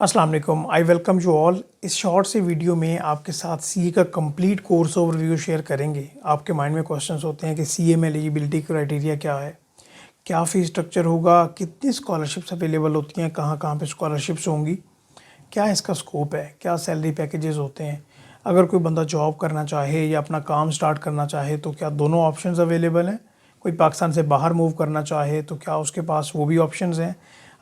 अस्सलाम वालेकुम, I welcome you all. इस शॉर्ट से वीडियो में आपके साथ सीए का कंप्लीट कोर्स ओवरव्यू शेयर करेंगे। आपके माइंड में क्वेश्चंस होते हैं कि सीए में एलिजिबिलिटी क्राइटेरिया क्या है, क्या फ़ी स्ट्रक्चर होगा, कितनी स्कॉलरशिप्स अवेलेबल होती हैं, कहाँ कहाँ पे स्कॉलरशिप्स होंगी, क्या इसका स्कोप है, क्या सैलरी पैकेजेस होते हैं, अगर कोई बंदा जॉब करना चाहे या अपना काम स्टार्ट करना चाहे तो क्या दोनों ऑप्शंस अवेलेबल हैं, कोई पाकिस्तान से बाहर मूव करना चाहे तो क्या उसके पास वो भी ऑप्शंस हैं,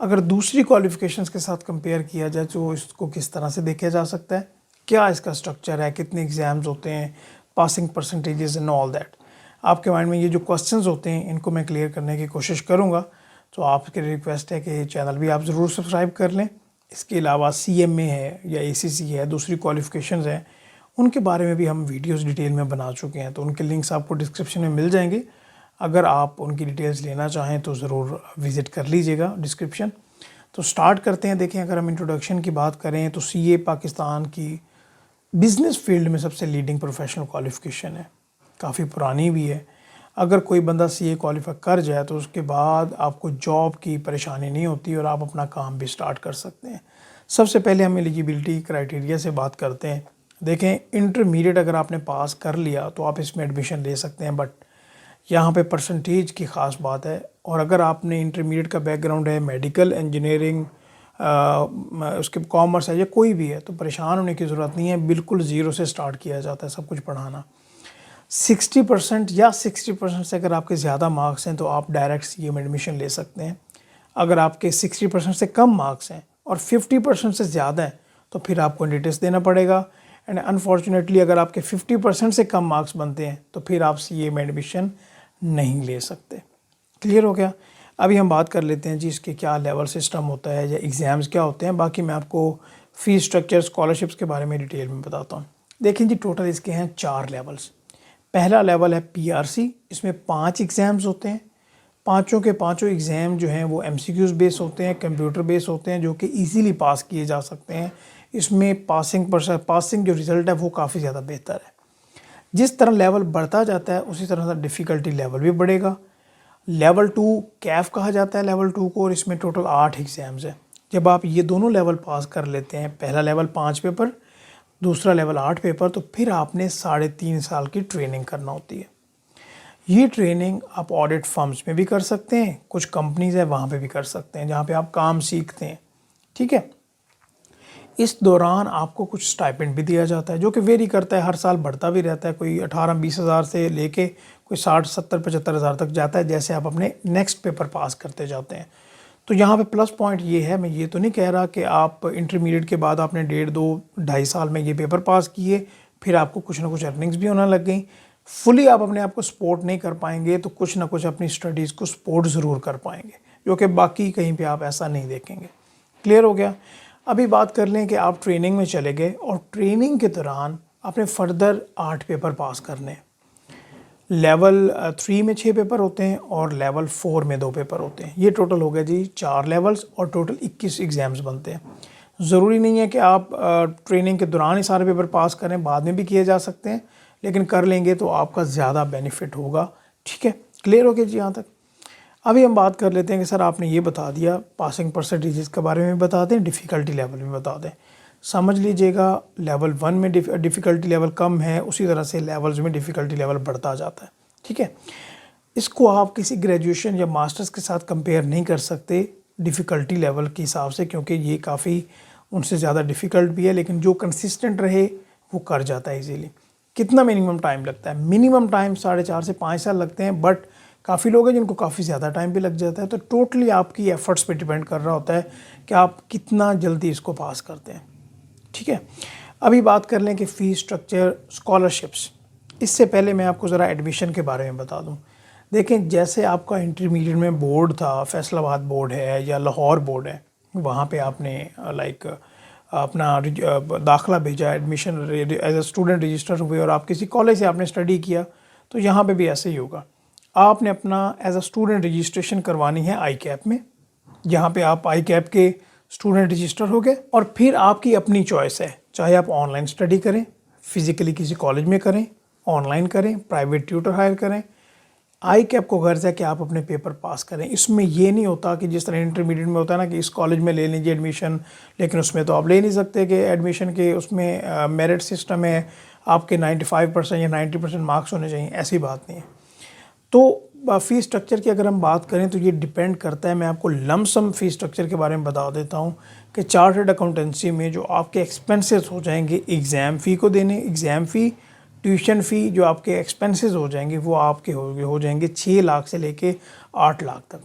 अगर दूसरी क्वालिफ़िकेशंस के साथ कंपेयर किया जाए तो इसको किस तरह से देखा जा सकता है, क्या इसका स्ट्रक्चर है, कितने एग्ज़ाम्स होते हैं, passing percentages and all that. आपके माइंड में ये जो क्वेश्चंस होते हैं इनको मैं क्लियर करने की कोशिश करूँगा। तो आपके रिक्वेस्ट है कि चैनल भी आप ज़रूर सब्सक्राइब कर लें। इसके अलावा सीएमए है या एसीसी है, दूसरी क्वालिफ़िकेशंस हैं, उनके बारे में भी हम वीडियोस डिटेल में बना चुके हैं, तो उनके लिंक्स आपको डिस्क्रिप्शन में मिल जाएंगे। अगर आप उनकी डिटेल्स लेना चाहें तो ज़रूर विज़िट कर लीजिएगा डिस्क्रिप्शन। तो स्टार्ट करते हैं। देखें, अगर हम इंट्रोडक्शन की बात करें तो सीए पाकिस्तान की बिज़नेस फील्ड में सबसे लीडिंग प्रोफेशनल क्वालिफ़िकेशन है, काफ़ी पुरानी भी है। अगर कोई बंदा सीए क्वालिफाई कर जाए तो उसके बाद आपको जॉब की परेशानी नहीं होती और आप अपना काम भी स्टार्ट कर सकते हैं। सबसे पहले हम एलिजिबिलिटी क्राइटेरिया से बात करते हैं। देखें, इंटरमीडिएट अगर आपने पास कर लिया तो आप इसमें एडमिशन ले सकते हैं, बट यहाँ पे परसेंटेज की ख़ास बात है। और अगर आपने इंटरमीडिएट का बैकग्राउंड है, मेडिकल, इंजीनियरिंग, उसके कॉमर्स है या कोई भी है, तो परेशान होने की ज़रूरत नहीं है। बिल्कुल ज़ीरो से स्टार्ट किया जाता है सब कुछ पढ़ाना। 60% या 60% से अगर आपके ज़्यादा मार्क्स हैं तो आप डायरेक्ट सीए में एडमिशन ले सकते हैं। अगर आपके 60% से कम मार्क्स हैं और 50% से ज़्यादा हैं तो फिर आपको एंट्रेंस देना पड़ेगा। एंड अनफॉर्चुनेटली अगर आपके 50% से कम मार्क्स बनते हैं तो फिर आप सीए में एडमिशन नहीं ले सकते। क्लियर हो गया। अभी हम बात कर लेते हैं जी इसके क्या लेवल सिस्टम होता है या एग्ज़ाम्स क्या होते हैं। बाकी मैं आपको फ़ी स्ट्रक्चर, स्कॉलरशिप्स के बारे में डिटेल में बताता हूँ। देखें जी, टोटल इसके हैं 4 लेवल्स। पहला लेवल है पीआरसी, इसमें 5 एग्ज़ाम्स होते हैं। पाँचों के पाँचों एग्ज़ाम जो हैं वो एमसीक्यूज़ बेस होते हैं, कंप्यूटर बेस होते हैं, जो कि इजीली पास किए जा सकते हैं। इसमें पासिंग जो रिज़ल्ट है वो काफ़ी ज़्यादा बेहतर है। जिस तरह लेवल बढ़ता जाता है उसी तरह से डिफ़िकल्टी लेवल भी बढ़ेगा। लेवल 2 कैफ कहा जाता है लेवल 2 को, और इसमें टोटल 8 एग्ज़ाम्स हैं। जब आप ये दोनों लेवल पास कर लेते हैं, पहला लेवल 5 पेपर, दूसरा लेवल 8 पेपर, तो फिर आपने 3.5 साल की ट्रेनिंग करना होती है। ये ट्रेनिंग आप ऑडिट फर्म्स में भी कर सकते हैं, कुछ कंपनीज़ है वहाँ पे भी कर सकते हैं जहाँ पे आप काम सीखते हैं। ठीक है। इस दौरान आपको कुछ स्टाइपेंड भी दिया जाता है जो कि वेरी करता है, हर साल बढ़ता भी रहता है। कोई 18-20 हज़ार से लेके कोई 60-70-75 हज़ार तक जाता है जैसे आप अपने नेक्स्ट पेपर पास करते जाते हैं। तो यहाँ पे प्लस पॉइंट ये है, मैं ये तो नहीं कह रहा कि आप इंटरमीडिएट के बाद आपने 1.5-2-2.5 साल में ये पेपर पास किए फिर आपको कुछ ना कुछ अर्निंग्स भी होने लग गई। फुली आप अपने आप को सपोर्ट नहीं कर पाएंगे तो कुछ ना कुछ अपनी स्टडीज़ को सपोर्ट ज़रूर कर पाएंगे, जो कि बाकी कहीं पे आप ऐसा नहीं देखेंगे। क्लियर हो गया। अभी बात कर लें कि आप ट्रेनिंग में चले गए और ट्रेनिंग के दौरान आपने फर्दर 8 पेपर पास करने हैं। लेवल 3 में 6 पेपर होते हैं और लेवल 4 में 2 पेपर होते हैं। ये टोटल हो गया जी 4 लेवल्स और टोटल 21 एग्ज़ाम्स बनते हैं। ज़रूरी नहीं है कि आप ट्रेनिंग के दौरान ही सारे पेपर पास करें, बाद में भी किए जा सकते हैं, लेकिन कर लेंगे तो आपका ज़्यादा बेनिफिट होगा। ठीक है, क्लियर हो गया जी यहाँ तक। अभी हम बात कर लेते हैं कि सर आपने ये बता दिया, पासिंग परसेंटेजेस के बारे में बता दें, डिफ़िकल्टी लेवल में बता दें। समझ लीजिएगा, लेवल 1 में डिफ़िकल्टी लेवल कम है, उसी तरह से लेवल्स में डिफ़िकल्टी लेवल बढ़ता जाता है। ठीक है, इसको आप किसी ग्रेजुएशन या मास्टर्स के साथ कंपेयर नहीं कर सकते डिफ़िकल्टी लेवल के हिसाब से, क्योंकि ये काफ़ी उनसे ज़्यादा डिफ़िकल्ट भी है, लेकिन जो कंसिस्टेंट रहे वो कर जाता है इजीली। कितना मिनिमम टाइम लगता है? मिनिमम टाइम 4.5 से 5 साल लगते हैं, बट काफ़ी लोग हैं जिनको काफ़ी ज़्यादा टाइम भी लग जाता है। तो टोटली आपकी एफ़र्ट्स पे डिपेंड कर रहा होता है कि आप कितना जल्दी इसको पास करते हैं। ठीक है, अभी बात कर लें कि फ़ी स्ट्रक्चर, स्कॉलरशिप्स। इससे पहले मैं आपको ज़रा एडमिशन के बारे में बता दूं। देखें, जैसे आपका इंटरमीडिएट में बोर्ड था, फैसलाबाद बोर्ड है या लाहौर बोर्ड है, वहाँ पे आपने अपना दाखिला भेजा, admission as a student register हुए और आप किसी कॉलेज से आपने स्टडी किया, तो यहाँ पे भी ऐसे ही होगा। आपने अपना एज अ स्टूडेंट रजिस्ट्रेशन करवानी है आई कैप में। यहाँ पे आप आई कैप के स्टूडेंट रजिस्टर हो गए और फिर आपकी अपनी चॉइस है, चाहे आप ऑनलाइन स्टडी करें, फिज़िकली किसी कॉलेज में करें, ऑनलाइन करें, प्राइवेट ट्यूटर हायर करें, आई कैप को गर्ज है कि आप अपने पेपर पास करें। इसमें ये नहीं होता कि जिस तरह इंटरमीडिएट में होता है ना कि इस कॉलेज में ले लीजिए एडमिशन, लेकिन उसमें तो आप ले नहीं सकते कि एडमिशन के उसमें मेरिट सिस्टम है, आपके 95% या 90% मार्क्स होने चाहिए, ऐसी बात नहीं है। तो फ़ीस स्ट्रक्चर की अगर हम बात करें तो ये डिपेंड करता है। मैं आपको लमसम फ़ीस स्ट्रक्चर के बारे में बता देता हूँ कि चार्टर्ड अकाउंटेंसी में जो आपके एक्सपेंसेस हो जाएंगे एग्ज़ाम फ़ी को देने, एग्ज़ाम फ़ी, ट्यूशन फ़ी, जो आपके एक्सपेंसेस हो जाएंगे वो आपके हो जाएंगे 6 लाख से लेके 8 लाख तक।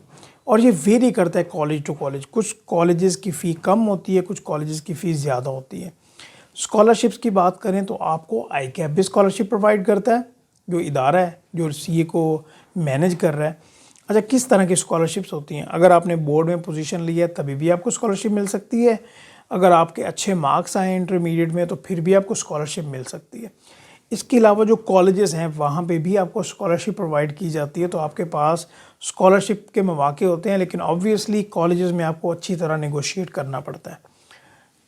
और ये वेरी करता है कॉलेज टू कॉलेज। कुछ कॉलेजेस की फ़ी कम होती है, कुछ कॉलेजेस की फ़ीस ज़्यादा होती है। स्कॉलरशिप्स की बात करें तो आपको आई कैप भी स्कॉलरशिप प्रोवाइड करता है, जो इदारा है जो सीए को मैनेज कर रहा है। अच्छा, किस तरह की स्कॉलरशिप्स होती हैं? अगर आपने बोर्ड में पोजीशन ली है तभी भी आपको स्कॉलरशिप मिल सकती है। अगर आपके अच्छे मार्क्स आए इंटरमीडिएट में तो फिर भी आपको स्कॉलरशिप मिल सकती है। इसके अलावा जो कॉलेजेस हैं वहाँ पे भी आपको स्कॉलरशिप प्रोवाइड की जाती है। तो आपके पास स्कॉलरशिप के मौके होते हैं, लेकिन ऑब्वियसली कॉलेजेस में आपको अच्छी तरह नेगोशिएट करना पड़ता है।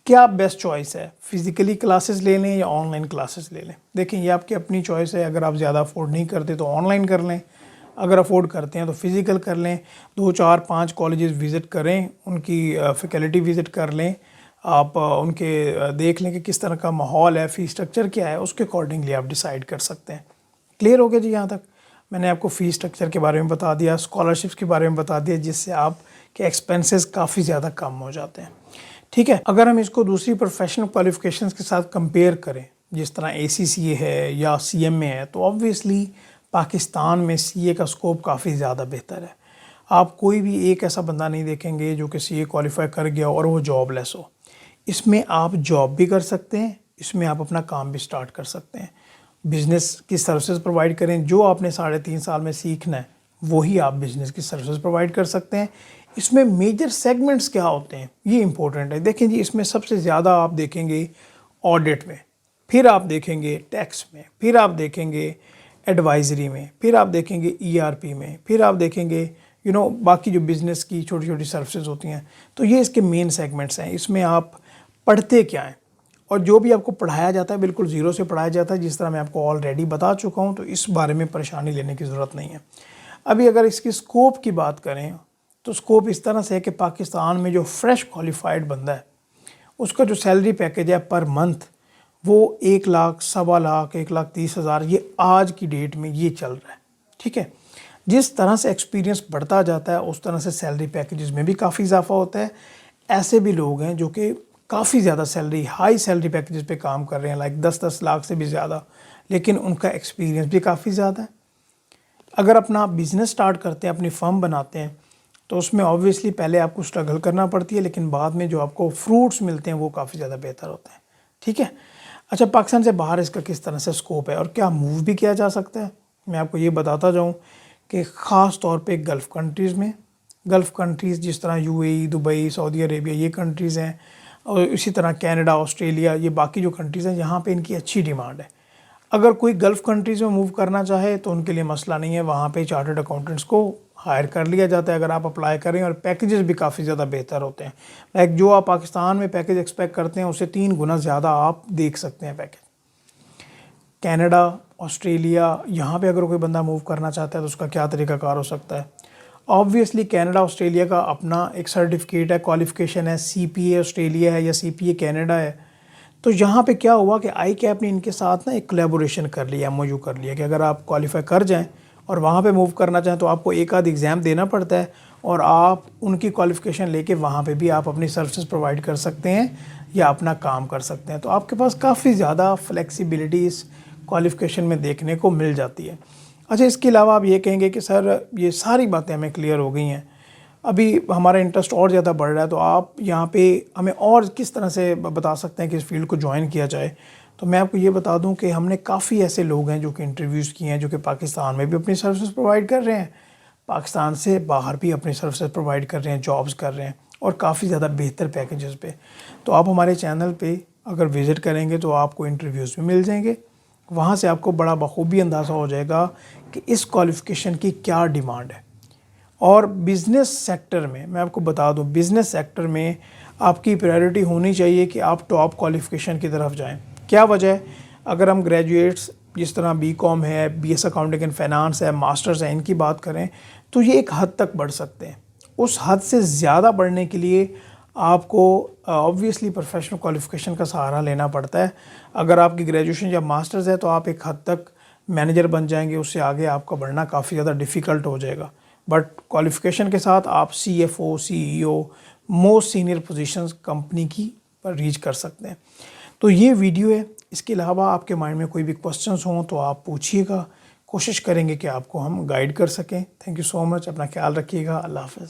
क्या बेस्ट चॉइस है, फिज़िकली क्लासेस ले लें या ऑनलाइन क्लासेस ले लें? देखिए, ये आपकी अपनी चॉइस है। अगर आप ज़्यादा अफोर्ड नहीं करते तो ऑनलाइन कर लें, अगर अफोर्ड करते हैं तो फिज़िकल कर लें। 2, 4, 5 कॉलेजेस विज़िट करें, उनकी फैकल्टी विज़िट कर लें, आप उनके देख लें कि किस तरह का माहौल है, फ़ी स्ट्रक्चर क्या है, उसके अकॉर्डिंगली आप डिसाइड कर सकते हैं। क्लियर हो गया जी? यहाँ तक मैंने आपको फ़ी स्ट्रक्चर के बारे में बता दिया, स्कॉलरशिप्स के बारे में बता दिया, जिससे आपके एक्सपेंसेस काफ़ी ज़्यादा कम हो जाते हैं। ठीक है, अगर हम इसको दूसरी प्रोफेशनल क्वालिफ़िकेशंस के साथ कंपेयर करें, जिस तरह ACCA है या CMA है, तो ऑब्वियसली पाकिस्तान में CA का स्कोप काफ़ी ज़्यादा बेहतर है। आप कोई भी एक ऐसा बंदा नहीं देखेंगे जो कि CA क्वालिफाई कर गया और वो जॉबलेस हो। इसमें आप जॉब भी कर सकते हैं, इसमें आप अपना काम भी स्टार्ट कर सकते हैं, बिज़नेस की सर्विसेज प्रोवाइड करें। जो आपने 3.5 साल में सीखना है वही आप बिज़नेस की सर्विसेज प्रोवाइड कर सकते हैं। इसमें मेजर सेगमेंट्स क्या होते हैं ये इंपॉर्टेंट है। देखें जी, इसमें सबसे ज़्यादा आप देखेंगे ऑडिट में, फिर आप देखेंगे टैक्स में, फिर आप देखेंगे एडवाइजरी में, फिर आप देखेंगे ERP में, फिर आप देखेंगे बाकी जो बिज़नेस की छोटी छोटी सर्विसेज होती हैं। तो ये इसके मेन सेगमेंट्स हैं। इसमें आप पढ़ते क्या हैं और जो भी आपको पढ़ाया जाता है बिल्कुल ज़ीरो से पढ़ाया जाता है, जिस तरह मैं आपको ऑलरेडी बता चुका हूँ। तो इस बारे में परेशानी लेने की ज़रूरत नहीं है। अभी अगर इसकी स्कोप की बात करें तो स्कोप इस तरह से है कि पाकिस्तान में जो फ्रेश क्वालिफाइड बंदा है उसका जो सैलरी पैकेज है पर मंथ वो 1 लाख, 1.25 लाख, 1,30,000 ये आज की डेट में ये चल रहा है। ठीक है, जिस तरह से एक्सपीरियंस बढ़ता जाता है उस तरह से सैलरी पैकेजेस में भी काफ़ी इजाफा होता है। ऐसे भी लोग हैं जो कि काफ़ी ज़्यादा सैलरी, हाई सैलरी पैकेजेस पे काम कर रहे हैं, लाइक 10-10 लाख से भी ज़्यादा, लेकिन उनका एक्सपीरियंस भी काफ़ी ज़्यादा है। अगर अपना बिज़नेस स्टार्ट करते हैं, अपनी फर्म बनाते हैं, तो उसमें ऑब्वियसली पहले आपको स्ट्रगल करना पड़ती है, लेकिन बाद में जो आपको फ्रूट्स मिलते हैं वो काफ़ी ज़्यादा बेहतर होते हैं। ठीक है, अच्छा, पाकिस्तान से बाहर इसका किस तरह से स्कोप है और क्या मूव भी किया जा सकता है, मैं आपको ये बताता जाऊँ कि ख़ास तौर पे गल्फ़ कंट्रीज़ में, गल्फ़ कंट्रीज़ जिस तरह UAE, दुबई, सऊदी अरेबिया, ये कंट्रीज़ हैं, और इसी तरह कनाडा, ऑस्ट्रेलिया, ये बाकी जो कंट्रीज़ हैं यहाँ पे इनकी अच्छी डिमांड है। अगर कोई गल्फ़ कंट्रीज़ में मूव करना चाहे तो उनके लिए मसला नहीं है, वहाँ पे चार्टर्ड अकाउंटेंट्स को हायर कर लिया जाता है अगर आप अप्लाई करें, और पैकेजेस भी काफ़ी ज़्यादा बेहतर होते हैं। लाइक जो आप पाकिस्तान में पैकेज एक्सपेक्ट करते हैं उससे 3 गुना ज़्यादा आप देख सकते हैं पैकेज। कनाडा, ऑस्ट्रेलिया, यहाँ पे अगर कोई बंदा मूव करना चाहता है तो उसका क्या तरीक़ाकार हो सकता है? ऑब्वियसली कनाडा, ऑस्ट्रेलिया का अपना एक सर्टिफिकेट है, क्वालिफ़िकेशन है, CPA ऑस्ट्रेलिया है या CPA कनाडा है। तो यहाँ पे क्या हुआ कि आई कैप ने इनके साथ ना एक कोलैबोरेशन कर लिया, MOU कर लिया कि अगर आप क्वालिफाई कर जाएं और वहाँ पे मूव करना चाहें तो आपको एक आध एग्ज़ाम देना पड़ता है, और आप उनकी क्वालिफ़िकेशन लेके वहाँ पे भी आप अपनी सर्विसेज प्रोवाइड कर सकते हैं या अपना काम कर सकते हैं। तो आपके पास काफ़ी ज़्यादा फ्लेक्सिबिलिटी इस क्वालिफ़िकेशन में देखने को मिल जाती है। अच्छा, इसके अलावा आप ये कहेंगे कि सर ये सारी बातें हमें क्लियर हो गई हैं, अभी हमारा इंटरेस्ट और ज़्यादा बढ़ रहा है, तो आप यहाँ पे हमें और किस तरह से बता सकते हैं कि इस फील्ड को ज्वाइन किया जाए? तो मैं आपको ये बता दूं कि हमने काफ़ी ऐसे लोग हैं जो कि इंटरव्यूज़ किए हैं, जो कि पाकिस्तान में भी अपनी सर्विसेज प्रोवाइड कर रहे हैं, पाकिस्तान से बाहर भी अपनी सर्विसेज प्रोवाइड कर रहे हैं, जॉब्स कर रहे हैं, और काफ़ी ज़्यादा बेहतर पैकेजेस पे। तो आप हमारे चैनल पे अगर विज़िट करेंगे तो आपको इंटरव्यूज़ भी मिल जाएंगे, वहाँ से आपको बड़ा बखूबी अंदाज़ा हो जाएगा कि इस क्वालिफ़िकेशन की क्या डिमांड है। और बिज़नेस सेक्टर में मैं आपको बता दूं, बिज़नेस सेक्टर में आपकी प्रायोरिटी होनी चाहिए कि आप टॉप क्वालिफ़िकेशन की तरफ जाएं। क्या वजह है? अगर हम ग्रेजुएट्स जिस तरह बीकॉम है, बीएस अकाउंटिंग एंड फाइनेंस है, मास्टर्स है, इनकी बात करें तो ये एक हद तक बढ़ सकते हैं। उस हद से ज़्यादा बढ़ने के लिए आपको ऑब्वियसली प्रोफेशनल क्वालिफ़िकेशन का सहारा लेना पड़ता है। अगर आपकी ग्रेजुएशन या मास्टर्स है तो आप एक हद तक मैनेजर बन जाएंगे, उससे आगे आपका बढ़ना काफ़ी ज़्यादा डिफ़िकल्ट हो जाएगा। बट क्वालिफ़िकेशन के साथ आप CFO, CEO, most senior positions company की पर रीच कर सकते हैं। तो ये वीडियो है। इसके अलावा आपके माइंड में कोई भी क्वेश्चंस हों तो आप पूछिएगा, कोशिश करेंगे कि आपको हम गाइड कर सकें। थैंक यू सो मच, अपना ख्याल रखिएगा। अल्लाह हाफ़िज़।